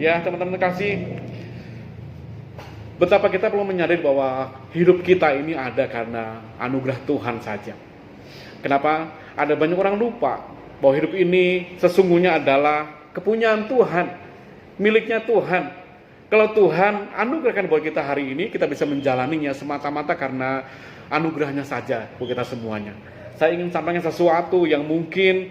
Ya, teman-teman kasih, betapa kita perlu menyadari bahwa hidup kita ini ada karena anugerah Tuhan saja. Kenapa? Ada banyak orang lupa bahwa hidup ini sesungguhnya adalah kepunyaan Tuhan, miliknya Tuhan. Kalau Tuhan anugerahkan buat kita hari ini, kita bisa menjalaninya semata-mata karena anugerahnya saja buat kita semuanya. Saya ingin sampaikan sesuatu yang mungkin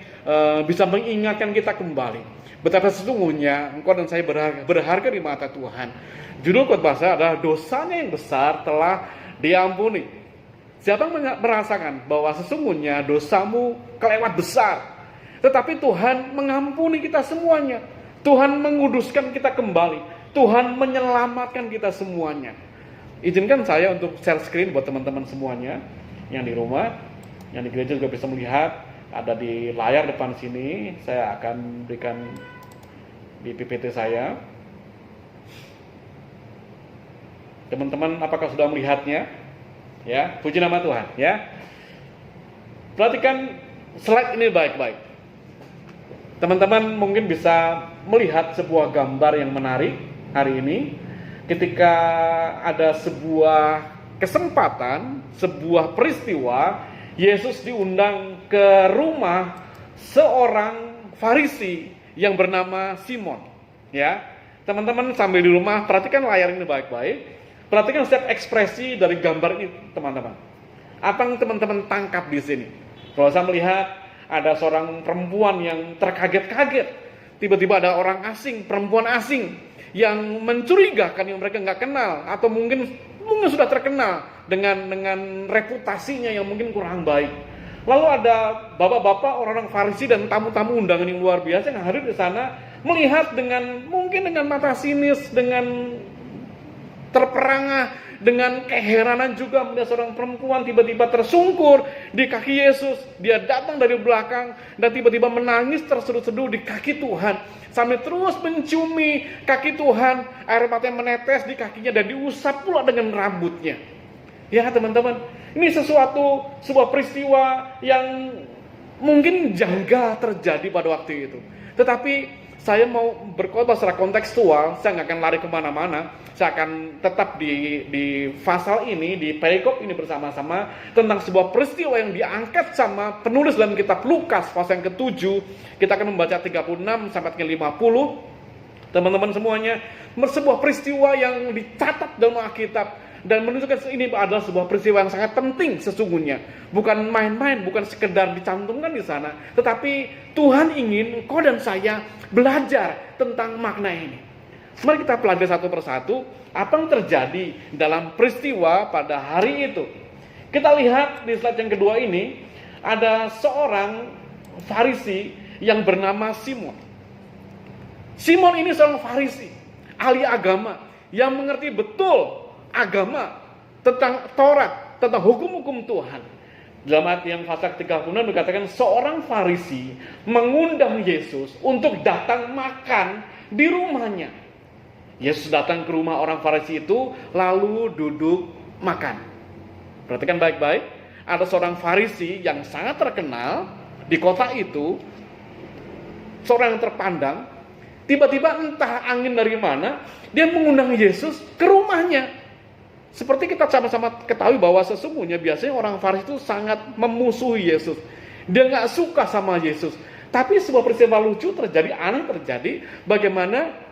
bisa mengingatkan kita kembali betapa sesungguhnya engkau dan saya berharga di mata Tuhan. Judul khotbah saya adalah dosanya yang besar telah diampuni. Siapa yang merasakan bahwa sesungguhnya dosamu kelewat besar, tetapi Tuhan mengampuni kita semuanya. Tuhan menguduskan kita kembali. Tuhan menyelamatkan kita semuanya. Izinkan saya untuk share screen buat teman-teman semuanya yang di rumah, yang di gereja juga bisa melihat. Ada di layar depan sini, saya akan berikan di PPT saya. Teman-teman apakah sudah melihatnya? Ya, puji nama Tuhan, ya. Perhatikan slide ini baik-baik. Teman-teman mungkin bisa melihat sebuah gambar yang menarik hari ini ketika ada sebuah kesempatan, sebuah peristiwa Yesus diundang ke rumah seorang Farisi yang bernama Simon. Ya, teman-teman sambil di rumah perhatikan layar ini baik-baik. Perhatikan setiap ekspresi dari gambar ini, teman-teman. Apa yang teman-teman tangkap di sini? Kalau saya melihat ada seorang perempuan yang terkaget-kaget. Tiba-tiba ada orang asing, perempuan asing yang mencurigakan yang mereka nggak kenal atau mungkin sudah terkenal dengan reputasinya yang mungkin kurang baik. Lalu ada bapak-bapak, orang-orang Farisi dan tamu-tamu undangan yang luar biasa yang hadir di sana melihat mungkin dengan mata sinis, dengan terperangah, dengan keheranan juga melihat seorang perempuan tiba-tiba tersungkur di kaki Yesus. Dia datang dari belakang dan tiba-tiba menangis terseduh-seduh di kaki Tuhan. Sambil terus menciumi kaki Tuhan, air matanya menetes di kakinya dan diusap pula dengan rambutnya. Ya teman-teman, ini sebuah peristiwa yang mungkin janggal terjadi pada waktu itu. Tetapi saya mau berkhotbah secara kontekstual, saya nggak akan lari kemana-mana. Saya akan tetap di pasal ini, di perikop ini bersama-sama tentang sebuah peristiwa yang diangkat sama penulis dalam kitab Lukas pasal yang ke-7. Kita akan membaca 36 sampai ke 50. Teman-teman semuanya, sebuah peristiwa yang dicatat dalam Alkitab dan menunjukkan ini adalah sebuah peristiwa yang sangat penting sesungguhnya. Bukan main-main, bukan sekedar dicantumkan di sana, tetapi Tuhan ingin kau dan saya belajar tentang makna ini. Mari kita pelajari satu persatu apa yang terjadi dalam peristiwa pada hari itu. Kita lihat di slide yang kedua ini, ada seorang Farisi yang bernama Simon. Simon ini seorang Farisi, ahli agama, yang mengerti betul agama, tentang Taurat, tentang hukum-hukum Tuhan. Dalam ayat yang pasal 36 dikatakan seorang Farisi mengundang Yesus untuk datang makan di rumahnya. Yesus datang ke rumah orang Farisi itu lalu duduk makan. Perhatikan baik-baik, ada seorang Farisi yang sangat terkenal di kota itu, seorang yang terpandang. Tiba-tiba entah angin dari mana, dia mengundang Yesus ke rumahnya. Seperti kita sama-sama ketahui bahwa sesungguhnya biasanya orang Farisi itu sangat memusuhi Yesus. Dia nggak suka sama Yesus. Tapi sebuah peristiwa lucu terjadi, aneh terjadi. Bagaimana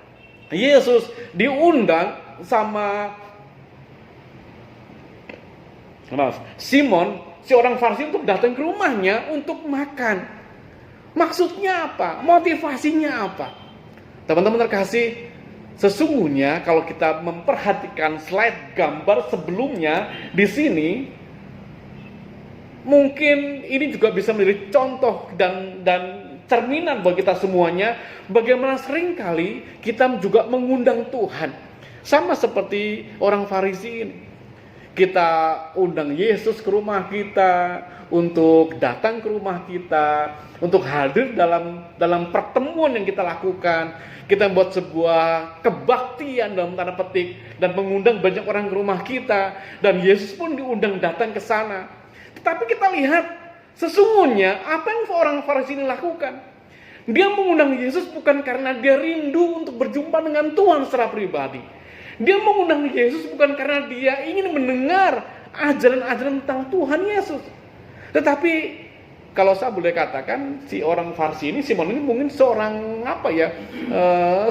Yesus diundang sama Simon, si orang Farisi untuk datang ke rumahnya untuk makan. Maksudnya apa? Motivasinya apa? Teman-teman terkasih, sesungguhnya kalau kita memperhatikan slide gambar sebelumnya di sini, mungkin ini juga bisa menjadi contoh dan cerminan bagi kita semuanya, bagaimana seringkali kita juga mengundang Tuhan. Sama seperti orang Farisi ini. Kita undang Yesus ke rumah kita, untuk datang ke rumah kita, untuk hadir dalam pertemuan yang kita lakukan. Kita membuat sebuah kebaktian dalam tanda petik dan mengundang banyak orang ke rumah kita, dan Yesus pun diundang datang ke sana. Tetapi kita lihat sesungguhnya apa yang orang Farisi ini lakukan. Dia mengundang Yesus bukan karena dia rindu untuk berjumpa dengan Tuhan secara pribadi. Dia mengundang Yesus bukan karena dia ingin mendengar ajaran-ajaran tentang Tuhan Yesus. Tetapi kalau saya boleh katakan, si orang Farisi ini, Simon ini mungkin seorang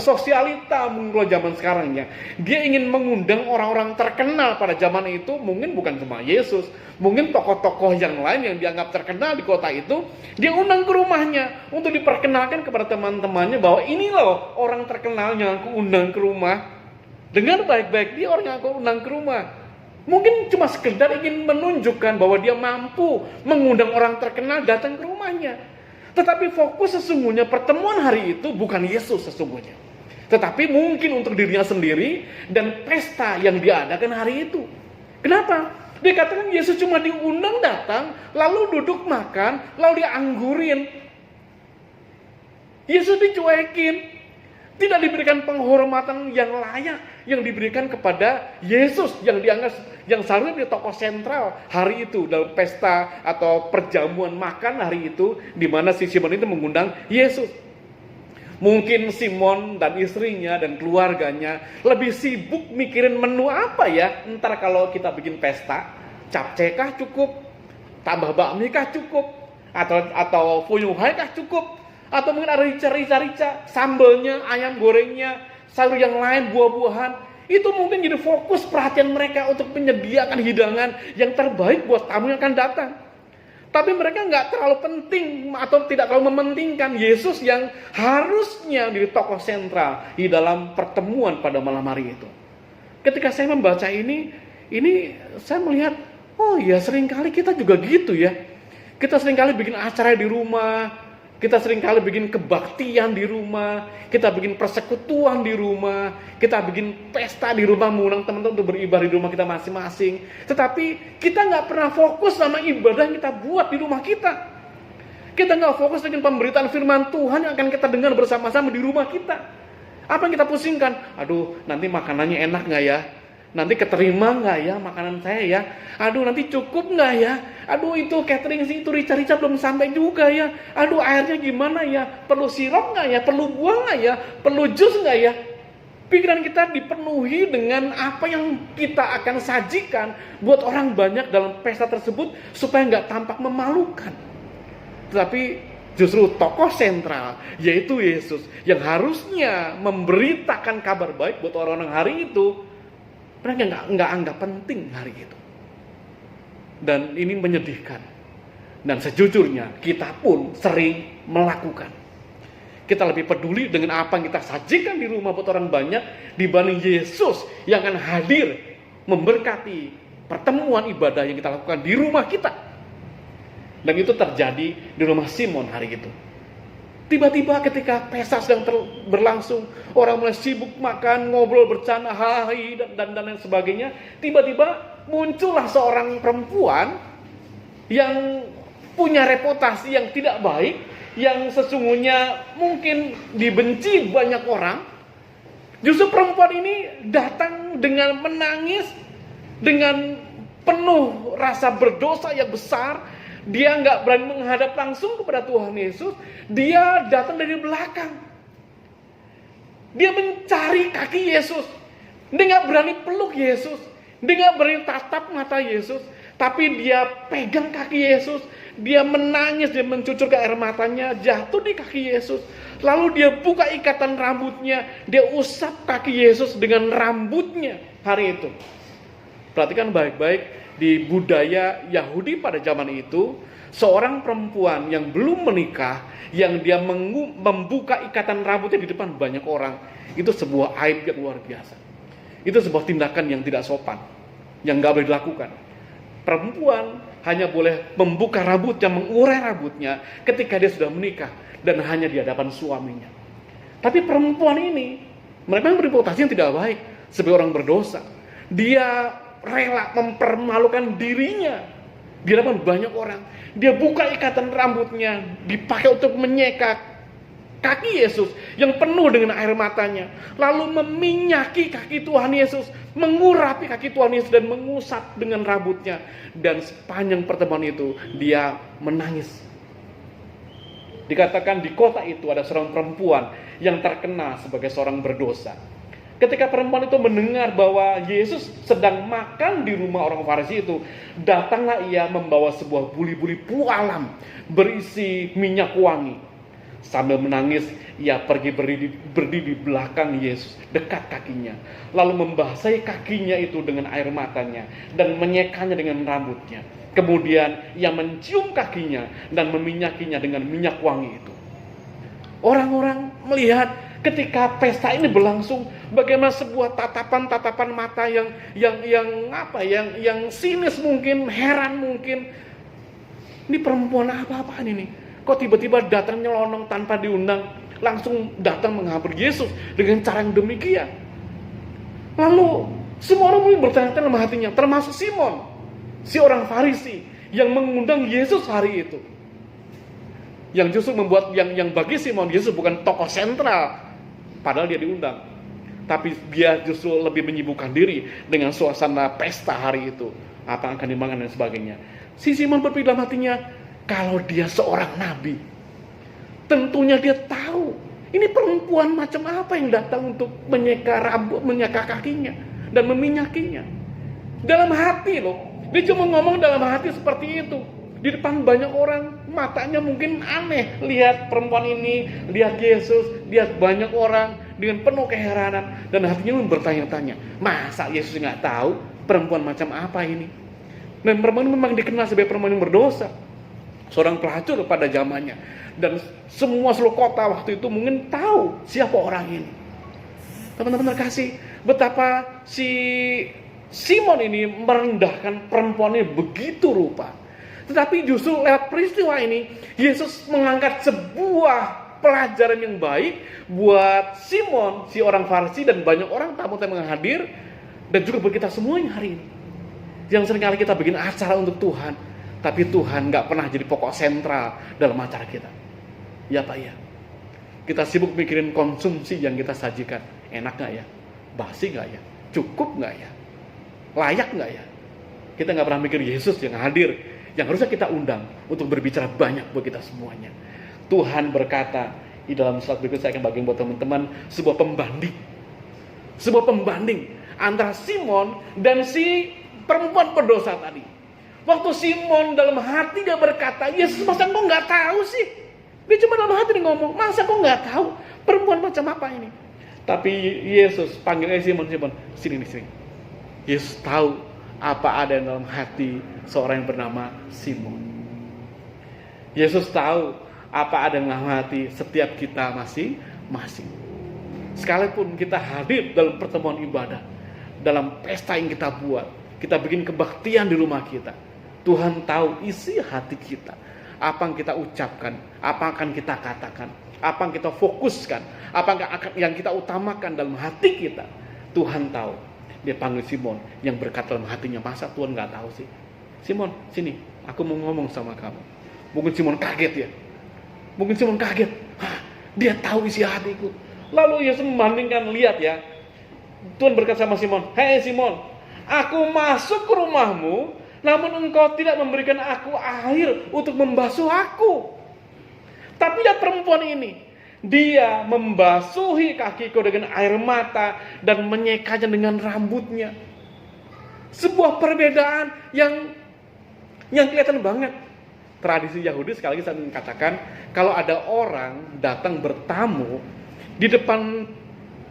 sosialita mungkin kalau zaman sekarang ya. Dia ingin mengundang orang-orang terkenal pada zaman itu, mungkin bukan cuma Yesus, mungkin tokoh-tokoh yang lain yang dianggap terkenal di kota itu, dia undang ke rumahnya untuk diperkenalkan kepada teman-temannya bahwa ini loh orang terkenal yang aku undang ke rumah. Dengar baik-baik, dia orang yang aku undang ke rumah. Mungkin cuma sekedar ingin menunjukkan bahwa dia mampu mengundang orang terkenal datang ke rumahnya. Tetapi fokus sesungguhnya pertemuan hari itu bukan Yesus sesungguhnya. Tetapi mungkin untuk dirinya sendiri dan pesta yang diadakan hari itu. Kenapa? Dikatakan Yesus cuma diundang datang, lalu duduk makan, lalu dianggurin. Yesus dicuekin. Tidak diberikan penghormatan yang layak yang diberikan kepada Yesus yang dianggap yang seharusnya menjadi tokoh sentral hari itu dalam pesta atau perjamuan makan hari itu, di mana si Simon itu mengundang Yesus. Mungkin Simon dan istrinya dan keluarganya lebih sibuk mikirin menu apa ya. Ntar kalau kita bikin pesta, capcay kah cukup, tambah bakmi kah cukup, atau fuyuhai kah cukup, atau mungkin ada rica-rica, sambelnya, ayam gorengnya, sayur yang lain, buah-buahan. Itu mungkin jadi fokus perhatian mereka untuk menyediakan hidangan yang terbaik buat tamu yang akan datang. Tapi mereka nggak terlalu penting atau tidak terlalu mementingkan Yesus yang harusnya menjadi tokoh sentral di dalam pertemuan pada malam hari itu. Ketika saya membaca ini saya melihat, oh ya seringkali kita juga gitu ya. Kita seringkali bikin acara di rumah, kita seringkali bikin kebaktian di rumah, kita bikin persekutuan di rumah, kita bikin pesta di rumah, mengundang teman-teman untuk beribadah di rumah kita masing-masing. Tetapi kita nggak pernah fokus sama ibadah yang kita buat di rumah kita. Kita nggak fokus dengan pemberitaan firman Tuhan yang akan kita dengar bersama-sama di rumah kita. Apa yang kita pusingkan? Aduh, nanti makanannya enak nggak ya? Nanti keterima nggak ya makanan saya ya? Aduh, nanti cukup nggak ya? Aduh, itu catering sih, itu rica-rica belum sampai juga ya. Aduh, airnya gimana ya? Perlu sirup nggak ya? Perlu buah nggak ya? Perlu jus nggak ya? Pikiran kita dipenuhi dengan apa yang kita akan sajikan buat orang banyak dalam pesta tersebut supaya nggak tampak memalukan. Tetapi justru tokoh sentral, yaitu Yesus, yang harusnya memberitakan kabar baik buat orang-orang hari itu, mereka nggak anggap penting hari itu. Dan ini menyedihkan. Dan sejujurnya kita pun sering melakukan. Kita lebih peduli dengan apa yang kita sajikan di rumah buat orang banyak dibanding Yesus yang akan hadir memberkati pertemuan ibadah yang kita lakukan di rumah kita. Dan itu terjadi di rumah Simon hari itu. Tiba-tiba ketika pesta sedang berlangsung, orang mulai sibuk makan, ngobrol, bercanda, hahi, dan lain sebagainya. Tiba-tiba muncullah seorang perempuan yang punya reputasi yang tidak baik, yang sesungguhnya mungkin dibenci banyak orang. Justru perempuan ini datang dengan menangis, dengan penuh rasa berdosa yang besar. Dia nggak berani menghadap langsung kepada Tuhan Yesus. Dia datang dari belakang. Dia mencari kaki Yesus. Dia nggak berani peluk Yesus. Dia nggak berani tatap mata Yesus. Tapi dia pegang kaki Yesus. Dia menangis, dia mencucurkan air matanya, jatuh di kaki Yesus. Lalu dia buka ikatan rambutnya. Dia usap kaki Yesus dengan rambutnya hari itu. Perhatikan baik-baik. Di budaya Yahudi pada zaman itu, seorang perempuan yang belum menikah, yang dia membuka ikatan rambutnya di depan banyak orang, itu sebuah aib yang luar biasa. Itu sebuah tindakan yang tidak sopan, yang gak boleh dilakukan. Perempuan hanya boleh membuka rambutnya, mengurai rambutnya ketika dia sudah menikah dan hanya di hadapan suaminya. Tapi perempuan ini, mereka bereputasi yang tidak baik sebagai orang berdosa. Dia rela mempermalukan dirinya di hadapan banyak orang. Dia buka ikatan rambutnya, dipakai untuk menyeka kaki Yesus yang penuh dengan air matanya, lalu meminyaki kaki Tuhan Yesus, mengurapi kaki Tuhan Yesus dan mengusap dengan rambutnya. Dan sepanjang pertemuan itu dia menangis. Dikatakan di kota itu ada seorang perempuan yang terkenal sebagai seorang berdosa. Ketika perempuan itu mendengar bahwa Yesus sedang makan di rumah orang Farisi itu, datanglah ia membawa sebuah buli-buli pualam berisi minyak wangi. Sambil menangis, ia pergi berdiri di belakang Yesus, dekat kakinya. Lalu membasahi kakinya itu dengan air matanya dan menyekanya dengan rambutnya. Kemudian ia mencium kakinya dan meminyakinya dengan minyak wangi itu. Orang-orang melihat ketika pesta ini berlangsung, bagaimana sebuah tatapan mata yang sinis mungkin, heran mungkin. Ini perempuan apa-apaan ini? Kok tiba-tiba datang nyelonong tanpa diundang, langsung datang menghampiri Yesus dengan cara yang demikian. Lalu semua orang mulai bertanya-tanya dalam hatinya, termasuk Simon, si orang Farisi yang mengundang Yesus hari itu. Yang justru membuat yang bagi Simon, Yesus bukan tokoh sentral, padahal dia diundang. Tapi dia justru lebih menyibukkan diri dengan suasana pesta hari itu, apa yang akan dimakan dan sebagainya. Si Simon berpikir dalam hatinya, kalau dia seorang nabi, tentunya dia tahu ini perempuan macam apa yang datang untuk menyeka rambut, menyeka kakinya dan meminyakinya. Dalam hati loh, dia cuma ngomong dalam hati seperti itu. Di depan banyak orang, matanya mungkin aneh. Lihat perempuan ini, lihat Yesus, lihat banyak orang dengan penuh keheranan. Dan hatinya bertanya-tanya, masa Yesus nggak tahu perempuan macam apa ini? Dan perempuan ini memang dikenal sebagai perempuan yang berdosa. Seorang pelacur pada zamannya. Dan semua seluruh kota waktu itu mungkin tahu siapa orang ini. Teman-teman terkasih, betapa si Simon ini merendahkan perempuan ini begitu rupa. Tetapi justru lewat peristiwa ini, Yesus mengangkat sebuah pelajaran yang baik buat Simon, si orang Farisi, dan banyak orang tamu-tamu yang hadir, dan juga buat kita semuanya hari ini. Yang seringkali kita bikin acara untuk Tuhan, tapi Tuhan gak pernah jadi pokok sentral dalam acara kita. Ya Pak ya. Kita sibuk mikirin konsumsi yang kita sajikan. Enak gak ya? Basi gak ya? Cukup gak ya? Layak gak ya? Kita gak pernah mikir Yesus yang hadir, yang harusnya kita undang untuk berbicara banyak buat kita semuanya. Tuhan berkata di dalam slide berikut, saya akan bagiin buat teman-teman sebuah pembanding antara Simon dan si perempuan berdosa tadi. Waktu Simon dalam hati dia berkata, Yesus masa kok nggak tahu sih? Dia cuma dalam hati dia ngomong, masa kok nggak tahu perempuan macam apa ini? Tapi Yesus panggil Simon, sini. Yesus tahu apa ada dalam hati seorang yang bernama Simon. Yesus tahu apa ada dalam hati setiap kita masing-masing. Sekalipun kita hadir dalam pertemuan ibadah, dalam pesta yang kita buat, kita bikin kebaktian di rumah kita, Tuhan tahu isi hati kita. Apa yang kita ucapkan, apa akan kita katakan, apa yang kita fokuskan, apa yang kita utamakan dalam hati kita. Tuhan tahu. Dia panggil Simon yang berkata dalam hatinya, masa Tuhan gak tahu sih? Simon, sini, aku mau ngomong sama kamu. Mungkin Simon kaget ya. Dia tahu isi hatiku. Lalu Yesus membandingkan, lihat ya. Tuhan berkata sama Simon, hei Simon, aku masuk ke rumahmu, namun engkau tidak memberikan aku air untuk membasuh aku. Tapi lihat perempuan ini. Dia membasuhi kakiku dengan air mata dan menyekanya dengan rambutnya. Sebuah perbedaan yang kelihatan banget. Tradisi Yahudi sekali lagi saya mengatakan, kalau ada orang datang bertamu, di depan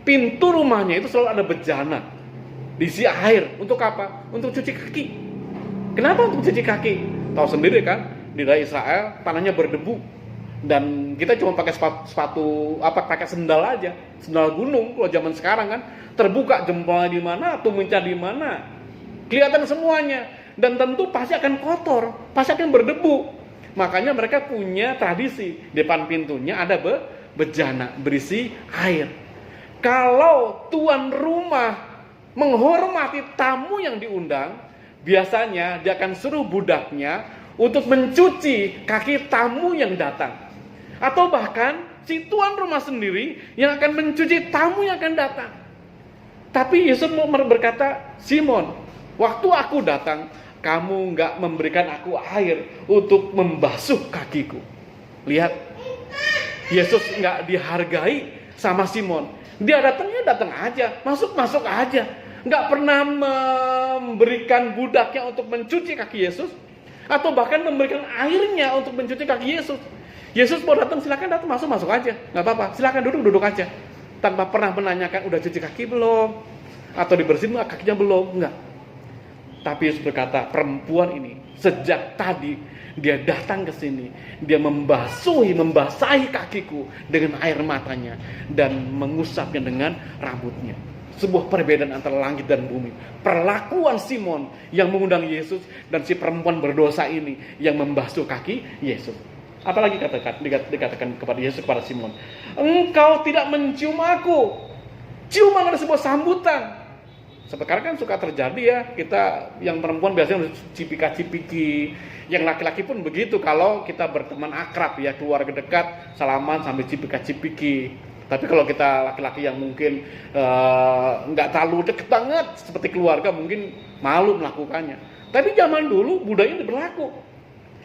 pintu rumahnya itu selalu ada bejana, diisi air. Untuk apa? Untuk cuci kaki. Kenapa untuk cuci kaki? Tahu sendiri kan, di daerah Israel tanahnya berdebu. Dan kita cuma pakai pakai sendal aja, sendal gunung. Kalau zaman sekarang kan terbuka jempolnya di mana, tumitnya di mana, kelihatan semuanya. Dan tentu pasti akan kotor, pasti akan berdebu. Makanya mereka punya tradisi, depan pintunya ada bejana berisi air. Kalau tuan rumah menghormati tamu yang diundang, biasanya dia akan suruh budaknya untuk mencuci kaki tamu yang datang. Atau bahkan si tuan rumah sendiri yang akan mencuci tamu yang akan datang. Tapi Yesus berkata, Simon, waktu aku datang, kamu gak memberikan aku air untuk membasuh kakiku. Lihat, Yesus nggak dihargai sama Simon. Dia datang aja, masuk aja. Nggak pernah memberikan budaknya untuk mencuci kaki Yesus, atau bahkan memberikan airnya untuk mencuci kaki Yesus. Yesus mau datang, silakan datang, masuk aja, nggak apa-apa. Silakan duduk aja, tanpa pernah menanyakan udah cuci kaki belum, atau dibersihin kakinya belum, enggak. Tapi Yesus berkata, perempuan ini sejak tadi dia datang ke sini, dia membasahi kakiku dengan air matanya dan mengusapnya dengan rambutnya. Sebuah perbedaan antara langit dan bumi. Perlakuan Simon yang mengundang Yesus dan si perempuan berdosa ini yang membasuh kaki Yesus. Apalagi dikatakan kepada Yesus, kepada Simon, engkau tidak mencium aku. Ciuman adalah sebuah sambutan. Sekarang kan suka terjadi ya, kita yang perempuan biasanya cipika-cipiki, yang laki-laki pun begitu. Kalau kita berteman akrab ya, keluarga dekat, salaman sampai cipika-cipiki. Tapi kalau kita laki-laki yang mungkin nggak terlalu deket banget seperti keluarga, mungkin malu melakukannya. Tapi zaman dulu budaya ini berlaku.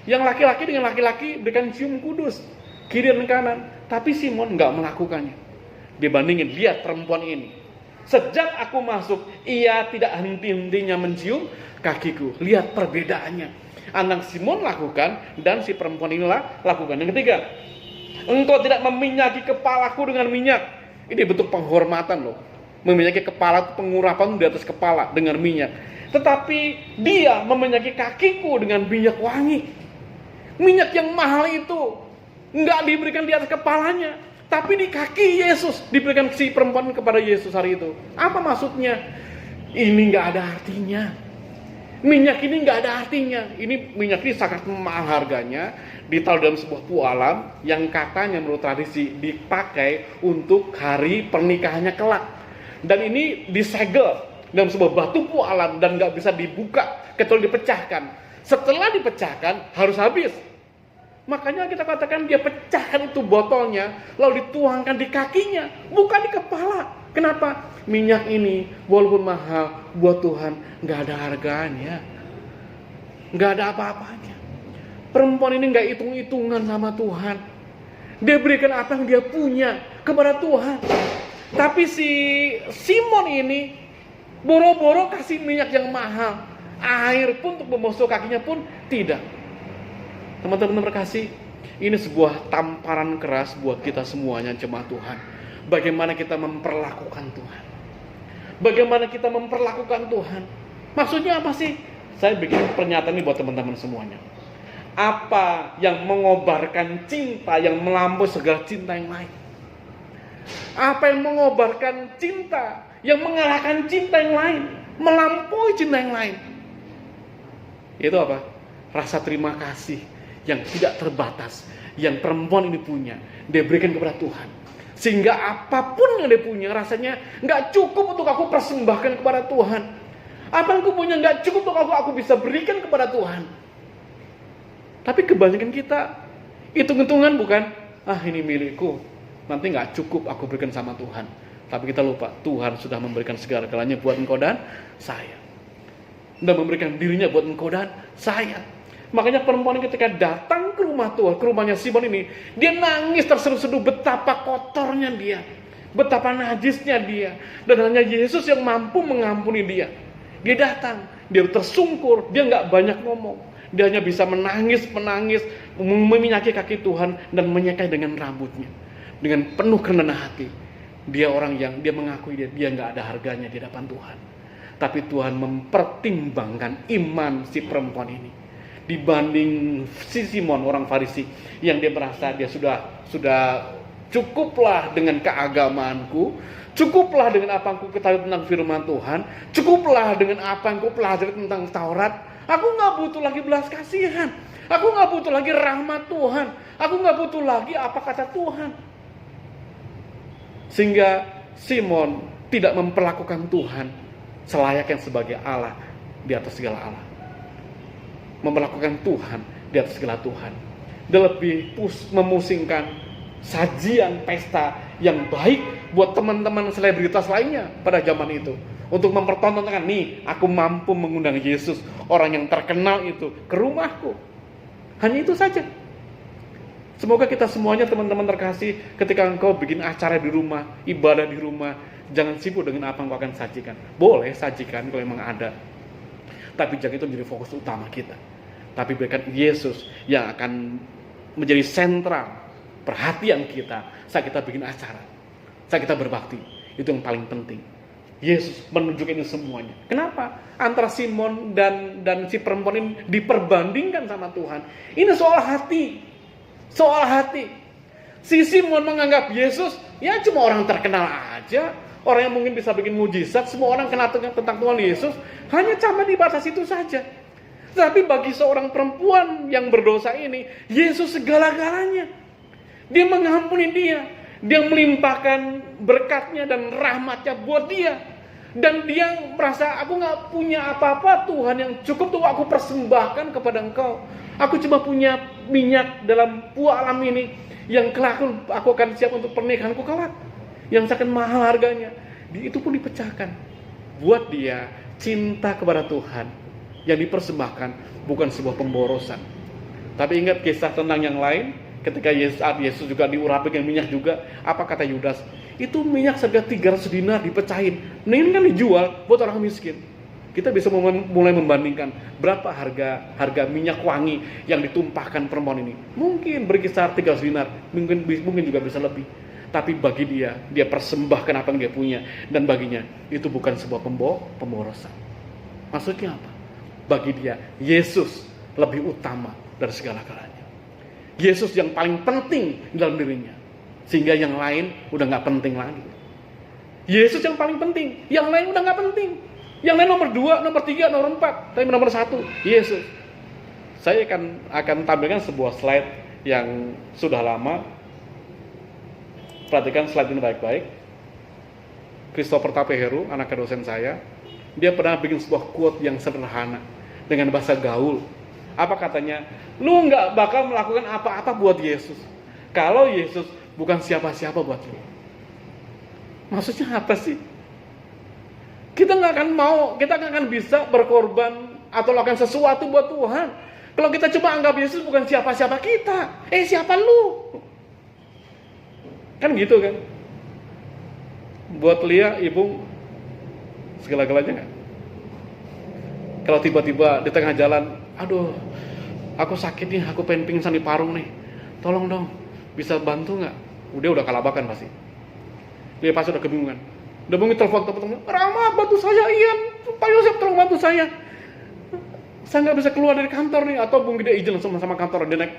Yang laki-laki dengan laki-laki berikan cium kudus kiri dan kanan. Tapi Simon nggak melakukannya. Dibandingin, lihat perempuan ini. Sejak aku masuk, ia tidak henti-hentinya mencium kakiku. Lihat perbedaannya. Anak Simon lakukan dan si perempuan inilah lakukan. Yang ketiga, engkau tidak meminyaki kepalaku dengan minyak. Ini bentuk penghormatan loh. Meminyaki kepala, pengurapan di atas kepala dengan minyak. Tetapi dia meminyaki kakiku dengan minyak wangi. Minyak yang mahal itu nggak diberikan di atas kepalanya, tapi di kaki Yesus diberikan si perempuan kepada Yesus hari itu. Apa maksudnya? Ini nggak ada artinya. Minyak ini nggak ada artinya. Ini minyak ini sangat mahal harganya, ditaruh dalam sebuah pualam yang katanya menurut tradisi dipakai untuk hari pernikahannya kelak. Dan ini disegel dalam sebuah batu pualam dan nggak bisa dibuka kecuali dipecahkan. Setelah dipecahkan harus habis. Makanya kita katakan dia pecahkan itu botolnya, lalu dituangkan di kakinya, bukan di kepala. Kenapa? Minyak ini walaupun mahal, buat Tuhan nggak ada harganya, nggak ada apa-apanya. Perempuan ini nggak hitung-hitungan sama Tuhan. Dia berikan apa yang dia punya kepada Tuhan. Tapi si Simon ini boro-boro kasih minyak yang mahal, air pun untuk membasuh kakinya pun tidak. Teman-teman terkasih, ini sebuah tamparan keras buat kita semuanya jemaat Tuhan. Bagaimana kita memperlakukan Tuhan? Bagaimana kita memperlakukan Tuhan? Maksudnya apa sih? Saya bikin pernyataan ini buat teman-teman semuanya. Apa yang mengobarkan cinta yang melampaui segala cinta yang lain? Apa yang mengobarkan cinta yang mengalahkan cinta yang lain, melampaui cinta yang lain? Itu apa? Rasa terima kasih yang tidak terbatas, yang perempuan ini punya, dia berikan kepada Tuhan. Sehingga apapun yang dia punya, rasanya nggak cukup untuk aku persembahkan kepada Tuhan. Apa yang aku punya nggak cukup untuk aku bisa berikan kepada Tuhan. Tapi kebanyakan kita hitung-hitungan bukan, ini milikku, nanti nggak cukup aku berikan sama Tuhan. Tapi kita lupa, Tuhan sudah memberikan segala-galanya buat engkau dan saya. Dan memberikan dirinya buat engkau dan saya. Makanya perempuan ketika datang ke rumah Tuhan, ke rumahnya Simon ini, dia nangis terseduh-seduh betapa kotornya dia, betapa najisnya dia, dan hanya Yesus yang mampu mengampuni dia. Dia datang, dia tersungkur, dia nggak banyak ngomong, dia hanya bisa menangis, meminyaki kaki Tuhan dan menyekai dengan rambutnya, dengan penuh kerendahan hati. Dia orang yang dia mengakui dia nggak ada harganya di hadapan Tuhan, tapi Tuhan mempertimbangkan iman si perempuan ini. Dibanding si Simon orang Farisi yang dia merasa dia sudah cukuplah dengan keagamaanku, cukuplah dengan apa yang aku ketahui tentang firman Tuhan, cukuplah dengan apa yang aku pelajari tentang Taurat. Aku nggak butuh lagi belas kasihan, aku nggak butuh lagi rahmat Tuhan, aku nggak butuh lagi apa kata Tuhan. Sehingga Simon tidak memperlakukan Tuhan selayaknya sebagai Allah di atas segala Allah. Memperlakukan Tuhan di atas segala Tuhan. Dia lebih memusingkan sajian pesta yang baik buat teman-teman selebritas lainnya pada zaman itu. Untuk mempertontonkan, nih aku mampu mengundang Yesus, orang yang terkenal itu, ke rumahku. Hanya itu saja. Semoga kita semuanya teman-teman terkasih, ketika engkau bikin acara di rumah, ibadah di rumah, jangan sibuk dengan apa yang kau akan sajikan. Boleh sajikan kalau memang ada, tapi jangan itu menjadi fokus utama kita. Tapi biarkan Yesus yang akan menjadi sentral perhatian kita saat kita bikin acara, saat kita berbakti. Itu yang paling penting. Yesus menunjukkan ini semuanya. Kenapa? Antara Simon dan si perempuan ini diperbandingkan sama Tuhan. Ini soal hati. Soal hati. Si Simon menganggap Yesus ya cuma orang terkenal aja, orang yang mungkin bisa bikin mujizat. Semua orang kenal tentang Tuhan Yesus, hanya sampai di batas itu saja. Tapi bagi seorang perempuan yang berdosa ini, Yesus segala-galanya. Dia mengampuni dia, dia melimpahkan berkatnya dan rahmatnya buat dia. Dan dia merasa, aku gak punya apa-apa Tuhan yang cukup tuh aku persembahkan kepada engkau. Aku cuma punya minyak dalam buah alam ini yang kelak aku akan siap untuk pernikahanku kelak, yang sangat mahal harganya. Itu pun dipecahkan. Buat dia, cinta kepada Tuhan yang dipersembahkan bukan sebuah pemborosan. Tapi ingat kisah tentang yang lain, ketika Yesus juga diurapi dengan minyak juga. Apa kata Yudas? Itu minyak seharga 300 dinar dipecahin, mendingan kan dijual buat orang miskin. Kita bisa mulai membandingkan berapa harga minyak wangi yang ditumpahkan perempuan ini. Mungkin berkisar 300 dinar, mungkin juga bisa lebih. Tapi bagi dia persembahkan apa yang dia punya, dan baginya itu bukan sebuah pemborosan. Maksudnya apa? Bagi dia Yesus lebih utama dari segala-galanya. Yesus yang paling penting dalam dirinya, sehingga yang lain udah gak penting lagi. Yesus yang paling penting, yang lain udah gak penting. Yang lain nomor 2, nomor 3, nomor 4, tapi nomor 1 Yesus. Saya akan tampilkan sebuah slide yang sudah lama. Perhatikan slide ini baik-baik. Christopher Tapeheru, anak dosen saya, dia pernah bikin sebuah quote yang sederhana dengan bahasa gaul. Apa katanya? Lu nggak bakal melakukan apa-apa buat Yesus kalau Yesus bukan siapa-siapa buat lu. Maksudnya apa sih? Kita nggak akan bisa berkorban atau lakukan sesuatu buat Tuhan kalau kita cuma anggap Yesus bukan siapa-siapa kita. Siapa lu? Kan gitu kan? Buat Lia, ibu segala-galanya nggak? Kalau tiba-tiba di tengah jalan, aduh, aku sakit nih, aku pengen pingsan di Parung nih, tolong dong, bisa bantu nggak? Udah kalabakan pasti. Dia pasti udah kebingungan. Udah mungkin telepon, Rama bantu saya, Ian, Pak Yosef tolong bantu saya nggak bisa keluar dari kantor nih. Atau mungkin dia izin langsung sama kantor, dia naik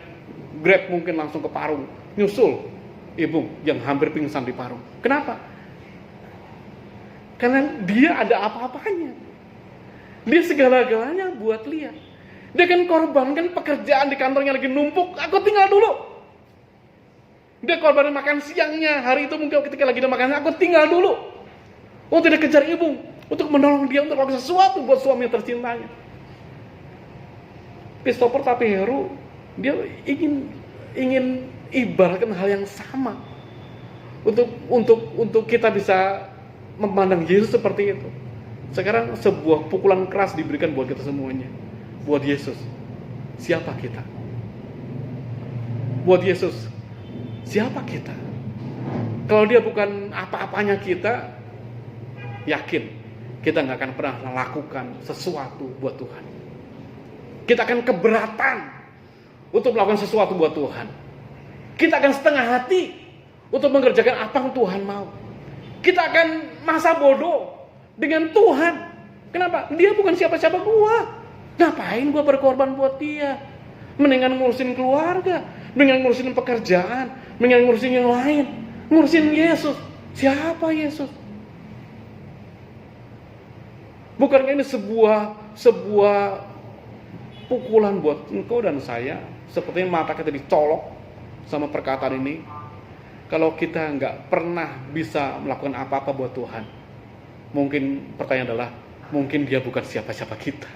Grab mungkin langsung ke Parung, nyusul ibu yang hampir pingsan di Parung. Kenapa? Karena dia ada apa-apanya, dia segala-galanya buat Lia. Dia kan korbankan pekerjaan di kantornya lagi numpuk, aku tinggal dulu. Dia korbanin makan siangnya, hari itu mungkin ketika lagi dia makan, aku tinggal dulu untuk dia kejar ibu, untuk menolong dia, untuk melakukan sesuatu buat suami yang tercintanya. Christopher Tapeheru, dia ingin ibaratkan hal yang sama untuk kita bisa memandang Yesus seperti itu. Sekarang sebuah pukulan keras diberikan buat kita semuanya. Buat Yesus, siapa kita? Buat Yesus, siapa kita? Kalau dia bukan apa-apanya kita, yakin kita gak akan pernah melakukan sesuatu buat Tuhan. Kita akan keberatan untuk melakukan sesuatu buat Tuhan. Kita akan setengah hati untuk mengerjakan apa yang Tuhan mau. Kita akan masa bodoh dengan Tuhan. Kenapa? Dia bukan siapa-siapa gua. Ngapain gua berkorban buat dia? Mendingan ngurusin keluarga, mendingan ngurusin pekerjaan, mendingan ngurusin yang lain. Ngurusin Yesus. Siapa Yesus? Bukankah ini sebuah pukulan buat engkau dan saya? Sepertinya mata kita dicolok sama perkataan ini. Kalau kita nggak pernah bisa melakukan apa-apa buat Tuhan, mungkin pertanyaan adalah, mungkin dia bukan siapa-siapa kita.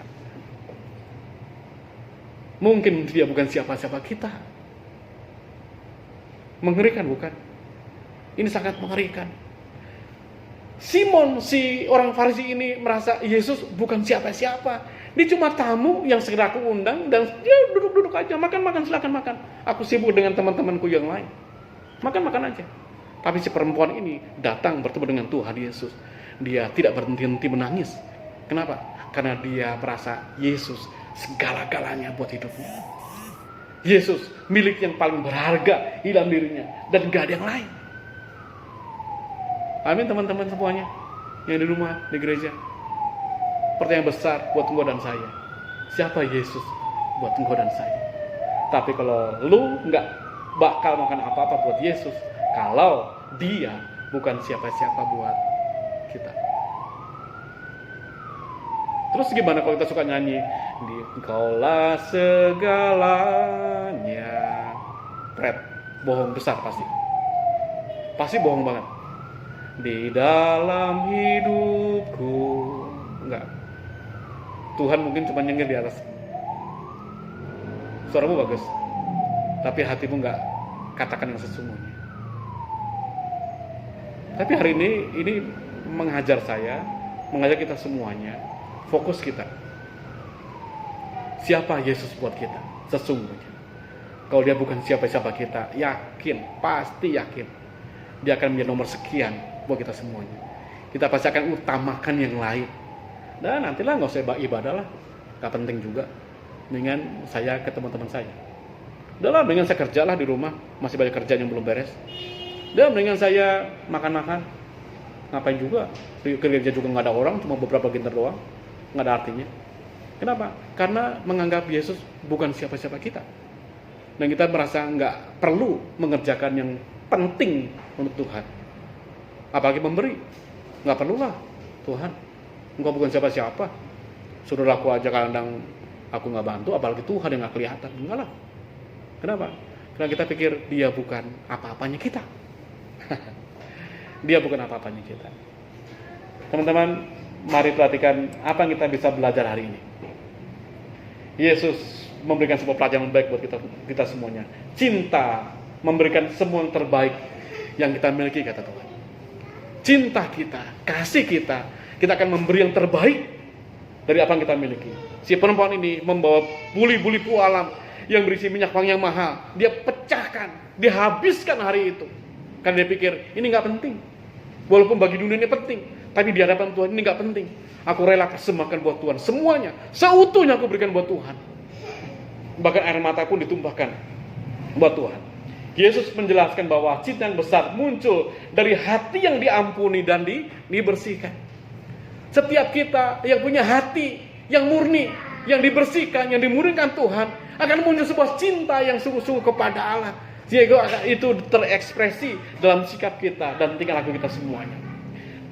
Mungkin dia bukan siapa-siapa kita. Mengerikan bukan? Ini sangat mengerikan. Simon, si orang Farisi ini merasa Yesus bukan siapa-siapa. Dia cuma tamu yang segera aku undang dan dia duduk-duduk aja, makan-makan, silakan makan. Aku sibuk dengan teman-temanku yang lain. Makan-makan aja. Tapi si perempuan ini datang bertemu dengan Tuhan Yesus. Dia tidak berhenti-henti menangis. Kenapa? Karena dia merasa Yesus segala-galanya buat hidupnya. Yesus milik yang paling berharga di dalam dirinya dan gak ada yang lain. Amin teman-teman semuanya yang di rumah, di gereja. Pertanyaan besar buat engkau dan saya. Siapa Yesus buat engkau dan saya? Tapi kalau lu nggak bakal makan apa-apa buat Yesus, kalau dia bukan siapa-siapa buat kita. Terus gimana kalau kita suka nyanyi? Di Engkaulah segalanya. Pret, bohong besar pasti. Pasti bohong banget. Di dalam hidupku. Enggak. Tuhan mungkin cuma nyengir di atas. Suaramu bagus, tapi hatimu nggak katakan yang sesungguhnya. Tapi hari ini mengajar saya, mengajak kita semuanya, fokus kita. Siapa Yesus buat kita sesungguhnya? Kalau dia bukan siapa-siapa kita, yakin, pasti yakin, dia akan menjadi nomor sekian buat kita semuanya. Kita pasti akan utamakan yang lain. Dan nantilah nggak usah ibadah lah, nggak penting juga. Mendingan saya ke teman-teman saya. Udahlah, mendingan saya kerjalah di rumah, masih banyak kerjaan yang belum beres. Dan mendingan saya makan-makan. Ngapain juga? Di gereja juga nggak ada orang, cuma beberapa ginter doang, nggak ada artinya. Kenapa? Karena menganggap Yesus bukan siapa-siapa kita. Dan kita merasa nggak perlu mengerjakan yang penting untuk Tuhan. Apalagi memberi, nggak perlulah Tuhan. Engkau bukan siapa-siapa. Saudara aku aja kadang aku nggak bantu, apalagi Tuhan yang nggak kelihatan. Enggak lah. Kenapa? Karena kita pikir dia bukan apa-apanya kita. Dia bukan apa-apanya kita. Teman-teman, mari perhatikan apa yang kita bisa belajar hari ini. Yesus memberikan sebuah pelajaran baik buat kita semuanya. Cinta memberikan semua yang terbaik yang kita miliki, kata Tuhan. Cinta kita, kasih kita akan memberi yang terbaik dari apa yang kita miliki. Si perempuan ini membawa buli-buli pualam yang berisi minyak wangi yang mahal. Dia pecahkan, dia habiskan hari itu. Karena dia pikir, ini gak penting. Walaupun bagi dunia ini penting, tapi di hadapan Tuhan ini gak penting. Aku rela persembahkan buat Tuhan. Semuanya, seutuhnya aku berikan buat Tuhan. Bahkan air mata pun ditumpahkan buat Tuhan. Yesus menjelaskan bahwa cinta yang besar muncul dari hati yang diampuni dan dibersihkan. Setiap kita yang punya hati yang murni, yang dibersihkan, yang dimurnikan Tuhan, akan muncul sebuah cinta yang sungguh-sungguh kepada Allah. Sehingga itu terekspresi dalam sikap kita dan tingkah laku kita semuanya.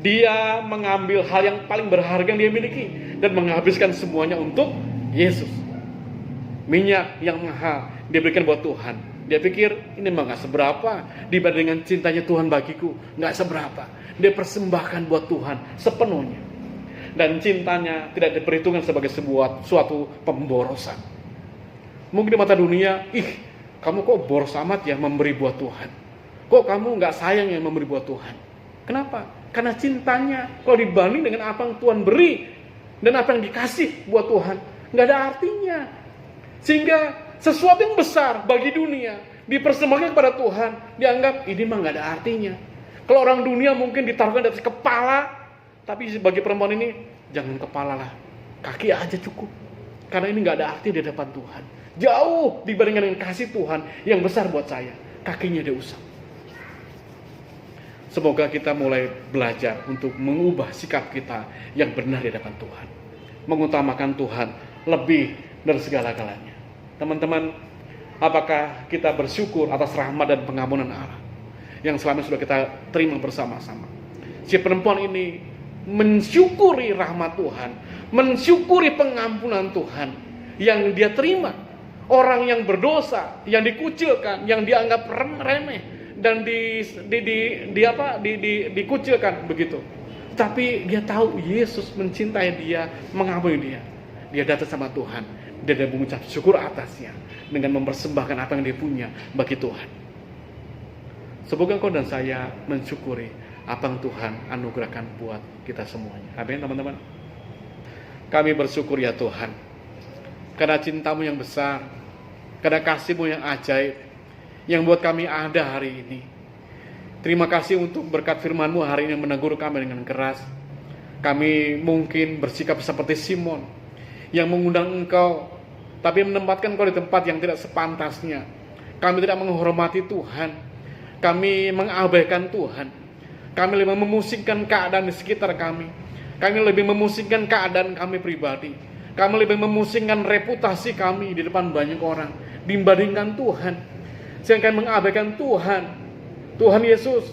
Dia mengambil hal yang paling berharga yang dia miliki dan menghabiskan semuanya untuk Yesus. Minyak yang mahal dia berikan buat Tuhan. Dia pikir ini mah gak seberapa dibandingkan cintanya Tuhan bagiku. Gak seberapa. Dia persembahkan buat Tuhan sepenuhnya. Dan cintanya tidak diperhitungkan sebagai suatu pemborosan. Mungkin di mata dunia, kamu kok boros amat ya memberi buat Tuhan. Kok kamu gak sayang ya memberi buat Tuhan. Kenapa? Karena cintanya kalau dibanding dengan apa yang Tuhan beri dan apa yang dikasih buat Tuhan, gak ada artinya. Sehingga sesuatu yang besar bagi dunia dipersembahkan kepada Tuhan, dianggap ini mah gak ada artinya. Kalau orang dunia mungkin ditaruhkan di atas kepala, tapi bagi perempuan ini jangan kepala lah, kaki aja cukup. Karena ini gak ada arti di hadapan Tuhan. Jauh dibandingkan dengan kasih Tuhan yang besar buat saya, kakinya dia usap. Semoga kita mulai belajar untuk mengubah sikap kita yang benar di hadapan Tuhan. Mengutamakan Tuhan lebih dari segala-galanya. Teman-teman, apakah kita bersyukur atas rahmat dan pengampunan Allah yang selama sudah kita terima bersama-sama? Si perempuan ini mensyukuri rahmat Tuhan, mensyukuri pengampunan Tuhan yang dia terima. Orang yang berdosa, yang dikucilkan, yang dianggap remeh dan dikucilkan begitu. Tapi dia tahu Yesus mencintai dia, mengampuni dia. Dia datang sama Tuhan, dia mengucap syukur atasnya dengan mempersembahkan apa yang dia punya bagi Tuhan. Semoga kau dan saya mensyukuri apa yang Tuhan anugerahkan buat kita semuanya. Amin teman-teman. Kami bersyukur ya Tuhan, karena cinta-Mu yang besar, karena kasih-Mu yang ajaib, yang buat kami ada hari ini. Terima kasih untuk berkat firman-Mu hari ini yang menegur kami dengan keras. Kami mungkin bersikap seperti Simon, yang mengundang Engkau, tapi menempatkan Engkau di tempat yang tidak sepantasnya. Kami tidak menghormati Tuhan, kami mengabaikan Tuhan. Kami lebih memusingkan keadaan di sekitar kami. Kami lebih memusingkan keadaan kami pribadi. Kami lebih memusingkan reputasi kami di depan banyak orang dibandingkan Tuhan. Sehingga kami mengabaikan Tuhan. Tuhan Yesus,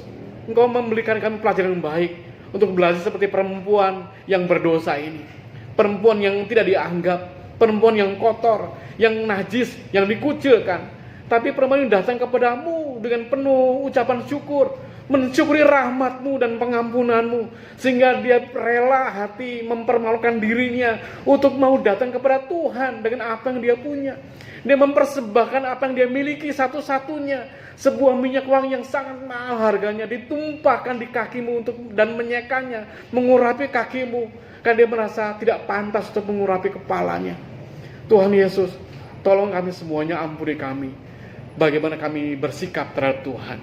Engkau memberikan kami pelajaran yang baik untuk belajar seperti perempuan yang berdosa ini. Perempuan yang tidak dianggap, perempuan yang kotor, yang najis, yang dikucilkan. Tapi perempuan yang datang kepadamu dengan penuh ucapan syukur, mensyukuri rahmat-Mu dan pengampunan-Mu, sehingga dia rela hati mempermalukan dirinya untuk mau datang kepada Tuhan dengan apa yang dia punya. Dia mempersembahkan apa yang dia miliki satu-satunya, sebuah minyak wangi yang sangat mahal harganya, ditumpahkan di kakimu dan menyekannya, mengurapi kakimu, karena dia merasa tidak pantas untuk mengurapi kepalanya. Tuhan Yesus, tolong kami semuanya, ampuni kami, bagaimana kami bersikap terhadap Tuhan.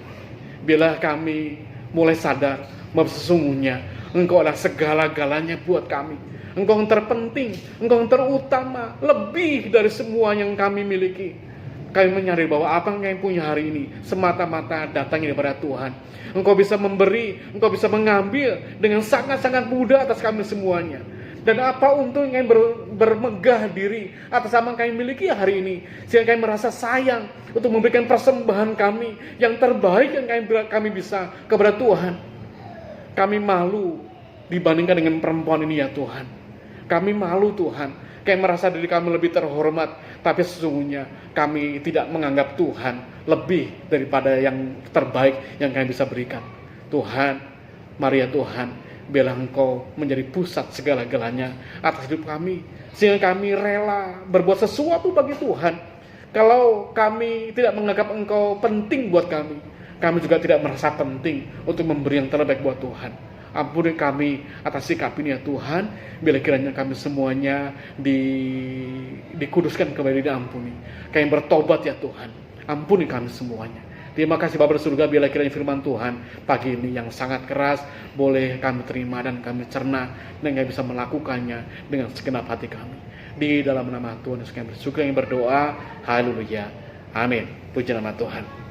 Bila kami mulai sadar bahwa sesungguhnya Engkau adalah segala-galanya buat kami. Engkau yang terpenting, Engkau yang terutama, lebih dari semua yang kami miliki. Kami menyadari bahwa apa yang kami punya hari ini semata-mata datangnya daripada Tuhan. Engkau bisa memberi, Engkau bisa mengambil dengan sangat-sangat mudah atas kami semuanya. Dan apa untung kami bermegah diri atas apa yang kami miliki hari ini, sehingga kami merasa sayang untuk memberikan persembahan kami yang terbaik yang kami bisa kepada Tuhan. Kami malu dibandingkan dengan perempuan ini ya Tuhan. Kami malu Tuhan, kami merasa diri kami lebih terhormat, tapi sesungguhnya kami tidak menganggap Tuhan lebih daripada yang terbaik yang kami bisa berikan. Tuhan, mari ya Tuhan, biarlah Engkau menjadi pusat segala-galanya atas hidup kami, sehingga kami rela berbuat sesuatu bagi Tuhan. Kalau kami tidak menganggap Engkau penting buat kami, kami juga tidak merasa penting untuk memberi yang terbaik buat Tuhan. Ampuni kami atas sikap ini ya Tuhan. Bila kiranya kami semuanya dikuduskan kembali, diampuni. Kami bertobat ya Tuhan, ampuni kami semuanya. Terima kasih Bapa di surga, bila kiranya firman Tuhan pagi ini yang sangat keras boleh kami terima dan kami cerna, dan kami bisa melakukannya dengan segenap hati kami. Di dalam nama Tuhan Yesus kami bersyukur, yang berdoa. Haleluya. Amin. Puji nama Tuhan.